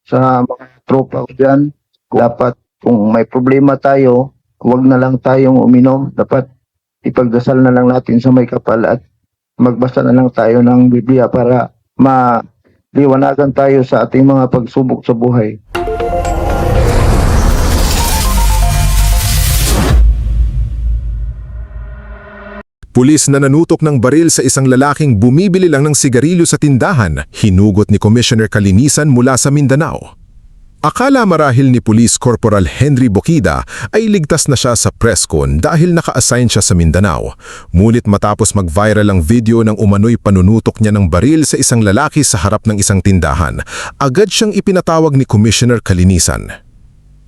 sa mga tropa ko dyan. Dapat kung may problema tayo, huwag na lang tayong uminom. Dapat ipagdasal na lang natin sa may kapal at magbasa na lang tayo ng Biblia para maliwanagan tayo sa ating mga pagsubok sa buhay. Pulis na nanutok ng baril sa isang lalaking bumibili lang ng sigarilyo sa tindahan, hinugot ni Commissioner Kalinisan mula sa Mindanao. Akala marahil ni Police Corporal Henry Bokida ay ligtas na siya sa presscon dahil naka-assign siya sa Mindanao. Ngunit matapos mag-viral ang video ng umano'y panunutok niya ng baril sa isang lalaki sa harap ng isang tindahan, agad siyang ipinatawag ni Commissioner Kalinisan.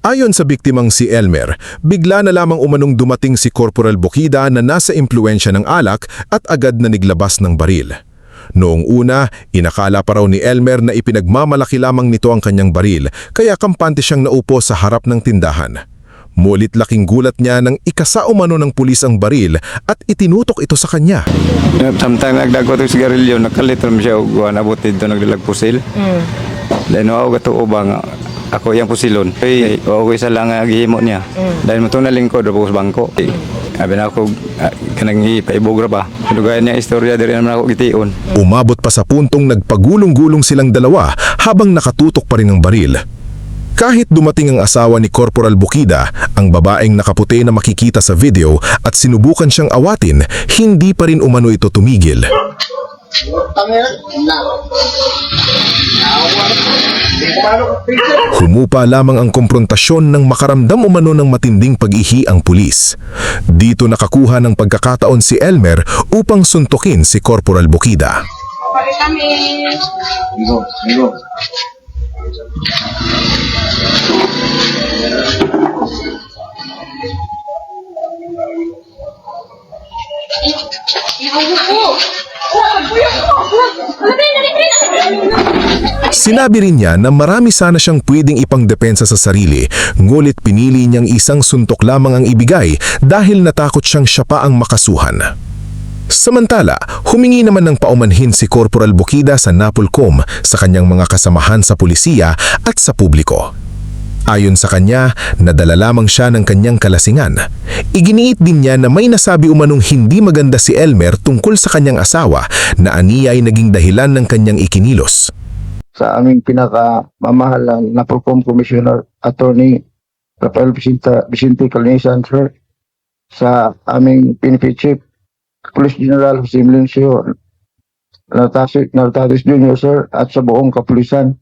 Ayon sa biktimang si Elmer, bigla na lamang umanong dumating si Corporal Bokida na nasa impluensya ng alak at agad na niglabas ng baril. Noong una, inakala pa raw ni Elmer na ipinagmamalaki lamang nito ang kanyang baril, kaya kampante siyang naupo sa harap ng tindahan. Mulit laking gulat niya nang ikasa umano ng pulis ang baril at itinutok ito sa kanya. Samtang nagdago ito sigarilyo, nakalitom siya o nabot dito nagdalag pusil. Dahil ako gatuo ba nga, ako yung pusilon. Ay, okay sa lang gihimo niya. Dahil mo itong nalingkod, tapos bangko. Sabi na ako, kanang ipaibogra pa. Lugayan niya istorya, dari naman ako gitiun. Umabot pa sa puntong nagpagulong-gulong silang dalawa habang nakatutok pa rin ang baril. Kahit dumating ang asawa ni Corporal Bokida, ang babaeng nakaputi na makikita sa video at sinubukan siyang awatin, hindi pa rin umano ito tumigil. Humupa lamang ang komprontasyon nang makaramdam umano ng matinding pag-ihi ang pulis. Dito nakakuha ng pagkakataon si Elmer upang suntukin si Corporal Bokida. Sinabi rin niya na marami sana siyang pwedeng ipangdepensa sa sarili, ngulit pinili niyang isang suntok lamang ang ibigay dahil natakot siyang siya pa ang makasuhan. Samantala, humingi naman ng paumanhin si Corporal Bokida sa Napolcom sa kanyang mga kasamahan sa pulisiya at sa publiko. Ayon sa kanya, nadala lamang siya ng kanyang kalasingan. Iginiit din niya na may nasabi umanong hindi maganda si Elmer tungkol sa kanyang asawa na aniya ay naging dahilan ng kanyang ikinilos. Sa aming pinakamamahal na Napolcom Commissioner Attorney Rafael Vicente Kalinisan, sir, sa aming Benefit Chief Police General Jose Melencio Naltatis Jr., sir, at sa buong kapulisan,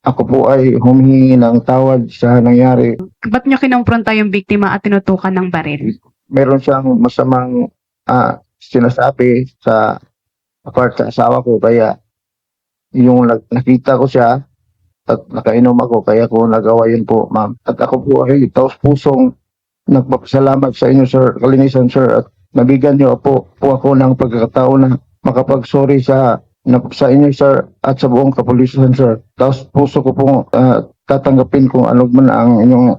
ako po ay humihingi ng tawad sa nangyari. Ba't niyo kinompronta yung biktima at tinutukan ng baril? Meron siyang masamang sinasabi sa apart sa asawa ko, kaya yung nakita ko siya at nakainom ako, kaya ko nagawa yun po, ma'am. At ako po ay taos-pusong nagpapasalamat sa inyo, sir, Kalinisan, sir, at nabigyan niyo po ako ng pagkakataon na makapag-sorry sa inyo, sir, at sa buong kapulisan, sir. Tapos puso ko pong tatanggapin kung ano man ang inyong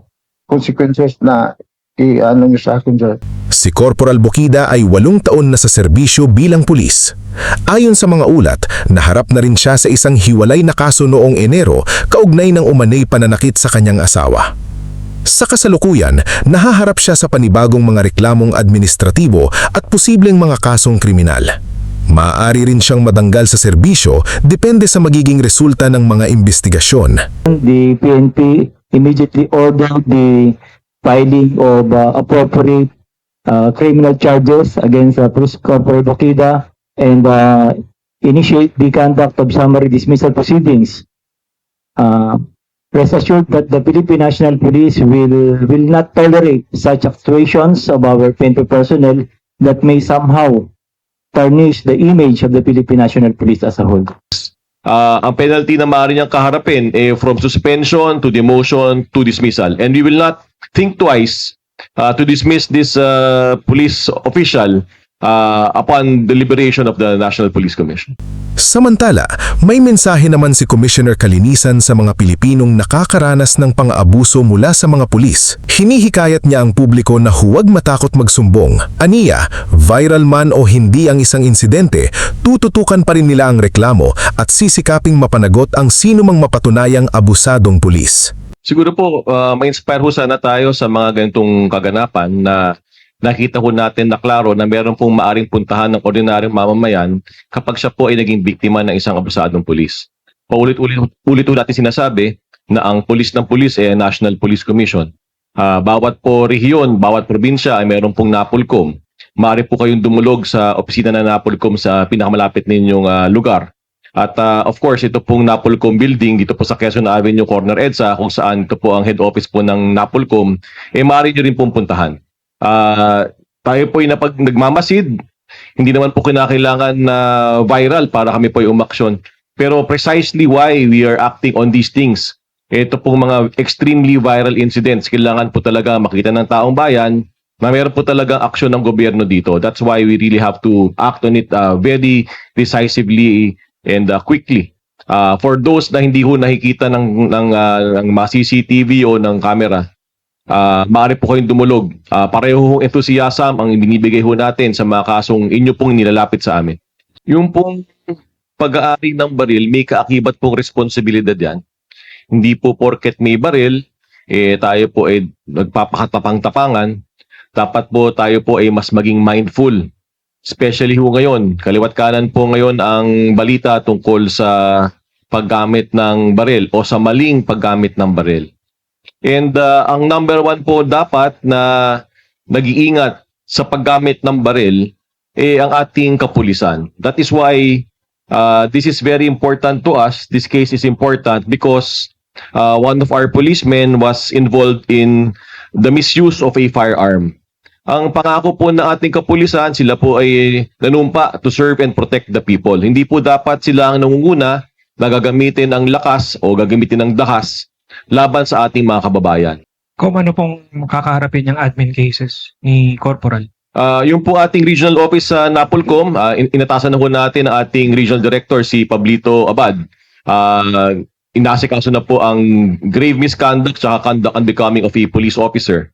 consequences na i-ano niyo sa akin, sir. Si Corporal Bokida ay 8 taon na sa serbisyo bilang pulis. Ayon sa mga ulat, naharap na rin siya sa isang hiwalay na kaso noong Enero kaugnay ng umanay pananakit sa kanyang asawa. Sa kasalukuyan, nahaharap siya sa panibagong mga reklamong administratibo at posibleng mga kasong kriminal. Maaari rin siyang matanggal sa serbisyo depende sa magiging resulta ng mga investigasyon. The PNP immediately ordered the filing of appropriate criminal charges against Police Corporal Bokida and initiate the conduct of summary dismissal proceedings. Rest assured that the Philippine National Police will not tolerate such actuations of our PNP personnel that may somehow tarnish the image of the Philippine National Police as a whole. Ang penalty na maaari niyang kaharapin from suspension to demotion to dismissal. And we will not think twice to dismiss this police official upon deliberation of the National Police Commission. Samantala, may mensahe naman si Commissioner Kalinisan sa mga Pilipinong nakakaranas ng pang-aabuso mula sa mga pulis. Hinihikayat niya ang publiko na huwag matakot magsumbong. Aniya, viral man o hindi ang isang insidente, tututukan pa rin nila ang reklamo at sisikaping mapanagot ang sino mang mapatunayang abusadong pulis. Siguro po, ma-inspire ho sana tayo sa mga ganitong kaganapan na nakita ho natin na klaro na meron pong maaring puntahan ng ordinaryong mamamayan kapag siya po ay naging biktima ng isang abusadong pulis. Paulit-ulit natin sinasabi na ang pulis ng pulis ay National Police Commission. Bawat po rehiyon, bawat probinsya ay meron pong NAPOLCOM. Maaari po kayong dumulog sa opisina ng NAPOLCOM sa pinakamalapit ninyong lugar. At of course, ito pong NAPOLCOM building dito po sa Quezon Avenue, Corner EDSA, kung saan ito po ang head office po ng NAPOLCOM, maaari nyo rin pong puntahan. Tayo po ay nagmamasid, hindi naman po kinakailangan na viral para kami po ay umaksyon. Pero precisely why we are acting on these things, ito pong mga extremely viral incidents, kailangan po talaga makita ng taong bayan na meron po talagang aksyon ng gobyerno dito. That's why we really have to act on it very decisively and quickly. For those na hindi ho nakikita ng mga CCTV o ng camera, maaari po kayong dumulog. Pareho enthusiasm ang binibigay ho natin sa mga kasong inyo pong nilalapit sa amin. Yung pong pag-aari ng baril, may kaakibat pong responsibilidad yan. Hindi po porket may baril, tayo po ay nagpapakatapang-tapangan. Dapat po tayo po ay mas maging mindful. Especially ho ngayon, kaliwat kanan po ngayon ang balita tungkol sa paggamit ng baril o sa maling paggamit ng baril. And ang number one po dapat na nag-iingat sa paggamit ng baril ang ating kapulisan. That is why this is very important to us. This case is important because one of our policemen was involved in the misuse of a firearm. Ang pangako po ng ating kapulisan, sila po ay nanumpa to serve and protect the people. Hindi po dapat sila ang nangunguna na gagamitin ang lakas o gagamitin ang dahas laban sa ating mga kababayan. Kung ano pong kakaharapin yung admin cases ni Corporal? Yung po ating regional office sa NAPOLCOM, inatasan na po natin ang ating regional director si Pablito Abad. Inasikaso na po ang grave misconduct sa conduct unbecoming of a police officer.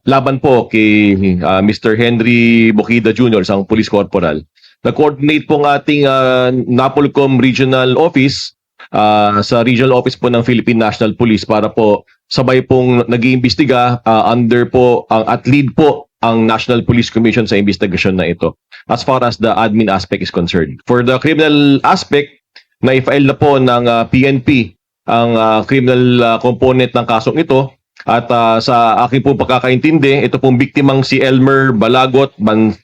Laban po kay Mr. Henry Bokida Jr., isang police corporal. Nag-coordinate po ang ating NAPOLCOM regional office sa regional office po ng Philippine National Police para po sabay pong nag-iimbestiga under po at lead po ang National Police Commission sa investigasyon na ito as far as the admin aspect is concerned. For the criminal aspect, na-file na po ng PNP ang criminal component ng kasong ito at sa aking pong pagkakaintindi, ito pong biktimang si Elmer Balagot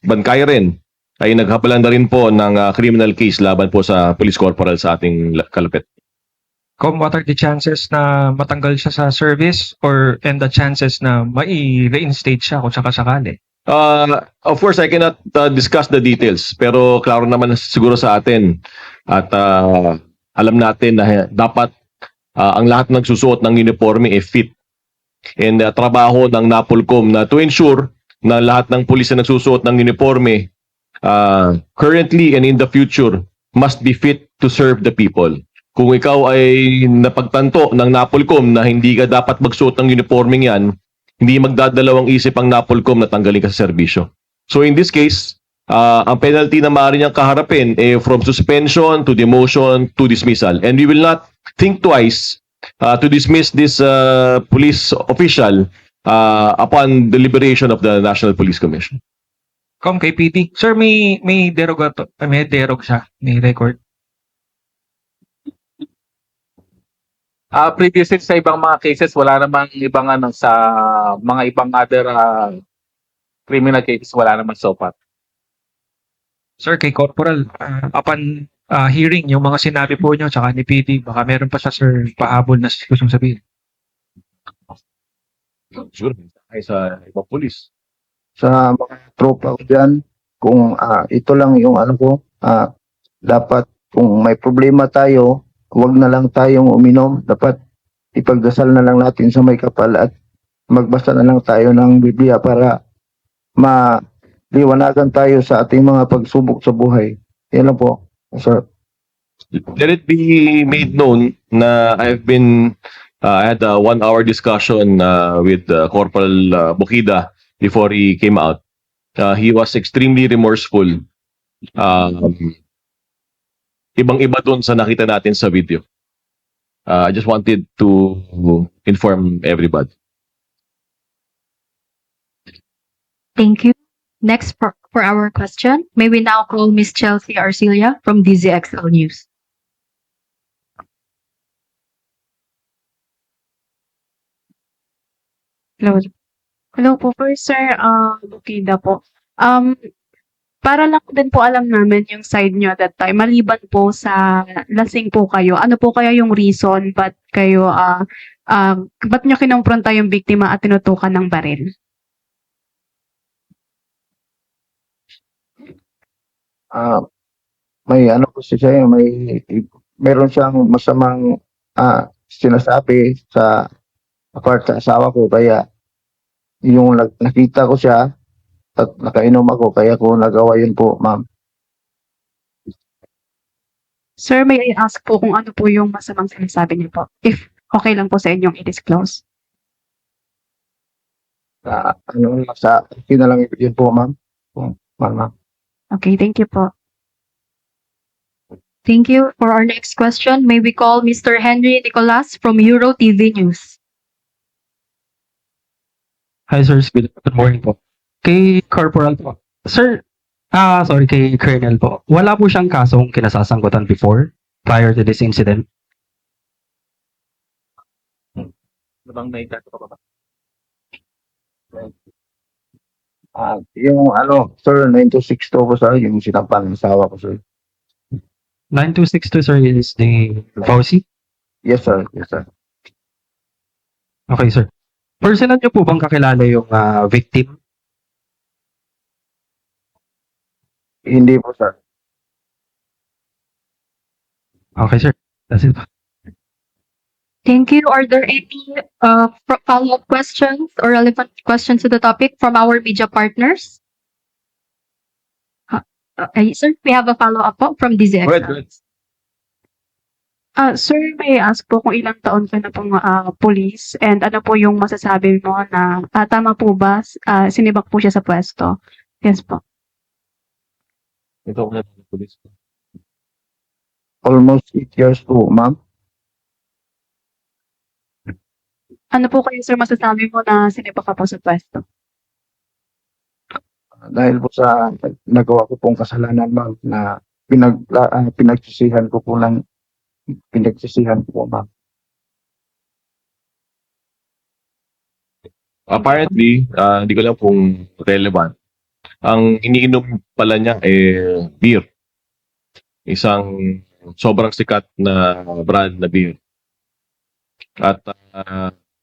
Bancayren ay naghapalan na rin po ng criminal case laban po sa police corporal sa ating kalapit. What are the chances na matanggal siya sa service and the chances na mai-reinstate siya kung sakasakali? Of course, I cannot discuss the details pero klaro naman siguro sa atin at alam natin na dapat ang lahat ng susuot ng uniforme ay fit. And trabaho ng NAPOLCOM na to ensure na lahat ng pulis na nagsusuot ng uniforme currently and in the future must be fit to serve the people. Kung ikaw ay napagtanto ng NAPOLCOM na hindi ka dapat magsuot ng uniformeng yan, hindi magdadalawang isip ang NAPOLCOM na tanggalin ka sa serbisyo. So in this case, ang penalty na maaari niyang kaharapin from suspension to demotion to dismissal. And we will not think twice to dismiss this police official upon deliberation of the National Police Commission. Kay PD. Sir, may derog siya, may record. Previously sa ibang mga cases, wala namang ibang sa mga ibang other criminal cases, wala namang so far. Sir, kay Corporal, upon hearing yung mga sinabi po nyo tsaka ni PD, baka meron pa siya, sir, pahabol na gustong sabihin. Sure, ay sa ibang pulis. Sa mga tropa ko dyan, kung ito lang yung dapat kung may problema tayo, huwag na lang tayong uminom. Dapat ipagdasal na lang natin sa may kapal at magbasa na lang tayo ng Biblia para liwanagan tayo sa ating mga pagsubok sa buhay. Yan lang po, sir. Let it be made known na I had a 1 hour discussion with Corporal Bukida before he came out. He was extremely remorseful. Ibang-iba dun sa nakita natin sa video. I just wanted to inform everybody. Thank you. Next for our question, may we now call Miss Chelsea Arcilia from DZXL News. Hello. Hello po, first sir, Bukida po. Para lang din po alam namin yung side nyo that time, maliban po sa lasing po kayo, ano po kaya yung reason ba't kayo, ba't nyo kinompronta yung biktima at tinutukan ng baril? May ano po siya, meron siyang masamang sinasabi sa apart sa asawa ko, kaya yung nakita ko siya at nakainom ako, kaya ko nagawa yun po, ma'am. Sir, may I ask po kung ano po yung masamang sinasabi niyo po? If okay lang po sa inyong i-disclose. Sa akin na lang yun po, ma'am. Ma'am. Okay, thank you po. Thank you. For our next question, may we call Mr. Henry Nicolas from Euro TV News. Hi, sir. Good morning po. Kay Corporal po. Sir, sorry, kay Colonel po. Wala po siyang kasong kinasasangkutan before, prior to this incident? Nabang naitato ka ba? Yung sir, 9262 ko, sir, yung sinampal ng asawa ko, sir. 9262, sir, is the VOC? Yes, sir. Yes, sir. Okay, sir. Personal niyo po bang kakilala yung victim? Hindi po, sir. Okay, sir. That's it. Thank you. Are there any follow-up questions or relevant questions to the topic from our media partners? Sir, we have a follow-up po from DZXL. Sir, may I ask po kung ilang taon ka na pong police and ano po yung masasabi mo na tama po ba sinibak po siya sa pwesto? Yes po. Ito ko na police. Almost 8 years po, ma'am. Ano po kayo sir masasabi mo na sinibak ka po sa pwesto? Dahil po sa nagawa ko pong kasalanan, ma'am, na pinagsisihan ko po, ma'am. Apparently, hindi ko lang kung relevant. Ang iniinom pala niya beer. Isang sobrang sikat na brand na beer. At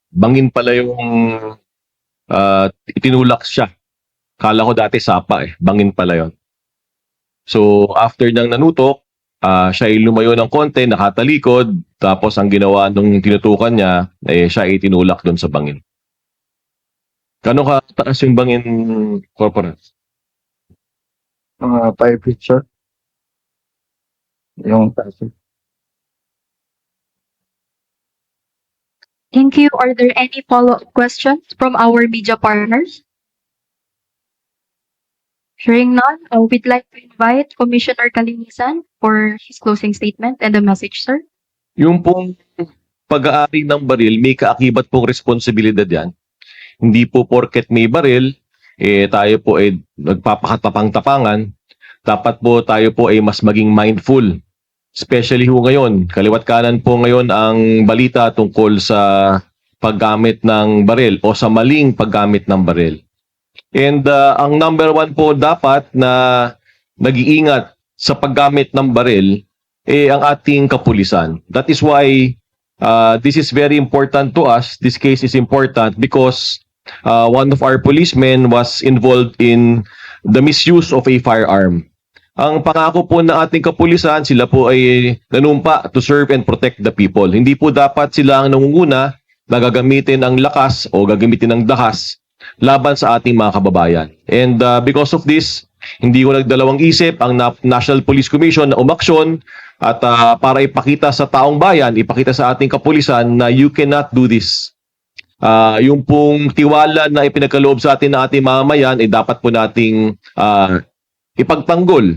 bangin pala yung itinulak siya. Kala ko dati sapa bangin pala yon. So after nang nanutok, siya ay lumayo ng konti, nakatalikod, tapos ang ginawa nung tinutukan niya, siya ay tinulak doon sa bangin. Gano'ng kataas yung bangin, Corporal? Mga 5 feet, sir. Yung taas. Thank you. Are there any follow-up questions from our media partners? Hearing none, we'd like to invite Commissioner Kalinisan for his closing statement and the message, sir. Yung pong pag-aari ng baril, may kaakibat pong responsibilidad yan. Hindi po porket may baril, tayo po ay nagpapakatapang-tapangan. Dapat po tayo po ay mas maging mindful. Especially ho ngayon, kaliwat kanan po ngayon ang balita tungkol sa paggamit ng baril o sa maling paggamit ng baril. And ang number one po dapat na nag-iingat sa paggamit ng baril ang ating kapulisan. That is why this is very important to us. This case is important because one of our policemen was involved in the misuse of a firearm. Ang pangako po ng ating kapulisan, sila po ay nanumpa to serve and protect the people. Hindi po dapat sila ang nangunguna na gagamitin ang lakas o gagamitin ang dahas laban sa ating mga kababayan. And because of this, hindi ko nagdalawang isip ang National Police Commission na umaksyon at para ipakita sa taong bayan, ipakita sa ating kapulisan na you cannot do this. Yung pong tiwala na ipinagkaloob sa atin ng ating mamamayan, dapat po nating ipagtanggol.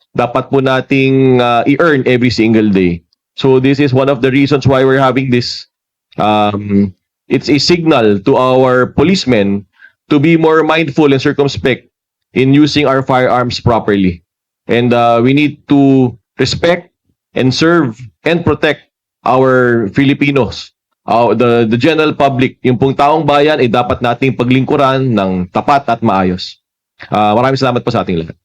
Dapat po nating i-earn every single day. So this is one of the reasons why we're having this. It's a signal to our policemen to be more mindful and circumspect in using our firearms properly. And we need to respect and serve and protect our Filipinos. The general public, yung pong taong bayan ay dapat nating paglingkuran ng tapat at maayos. Maraming salamat po sa ating lahat.